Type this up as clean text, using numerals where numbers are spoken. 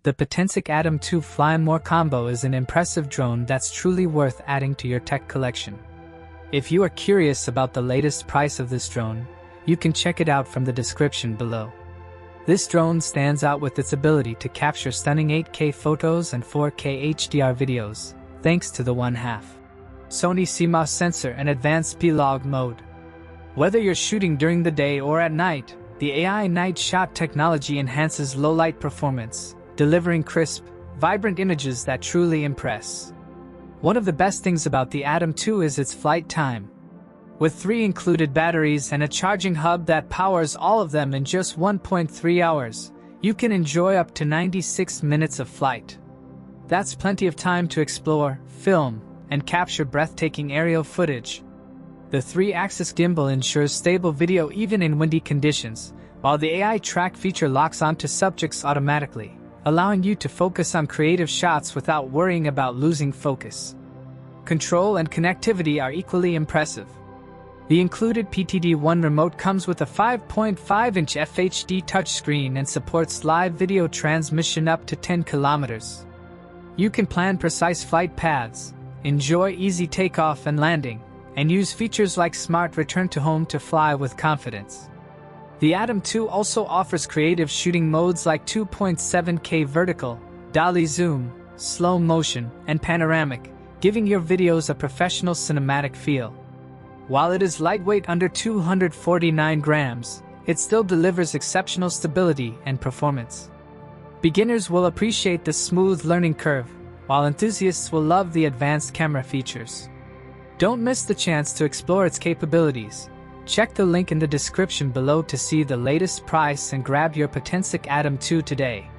The Potensic ATOM 2 Fly More combo is an impressive drone that's truly worth adding to your tech collection. If you are curious about the latest price of this drone, you can check it out from the description below. This drone stands out with its ability to capture stunning 8K photos and 4K HDR videos, thanks to the 1/2 Sony CMOS sensor and advanced P-Log mode. Whether you're shooting during the day or at night, the AI night shot technology enhances low-light performance, delivering crisp, vibrant images that truly impress. One of the best things about the ATOM 2 is its flight time. With 3 included batteries and a charging hub that powers all of them in just 1.3 hours, you can enjoy up to 96 minutes of flight. That's plenty of time to explore, film, and capture breathtaking aerial footage. The 3-axis gimbal ensures stable video even in windy conditions, while the AI track feature locks onto subjects automatically, allowing you to focus on creative shots without worrying about losing focus. Control and connectivity are equally impressive. The included PTD1 remote comes with a 5.5-inch FHD touchscreen and supports live video transmission up to 10 kilometers. You can plan precise flight paths, enjoy easy takeoff and landing, and use features like Smart Return to Home to fly with confidence. The ATOM 2 also offers creative shooting modes like 2.7K vertical, dolly zoom, slow motion, and panoramic, giving your videos a professional cinematic feel. While it is lightweight under 249 grams, it still delivers exceptional stability and performance. Beginners will appreciate the smooth learning curve, while enthusiasts will love the advanced camera features. Don't miss the chance to explore its capabilities. Check the link in the description below to see the latest price and grab your Potensic ATOM 2 today.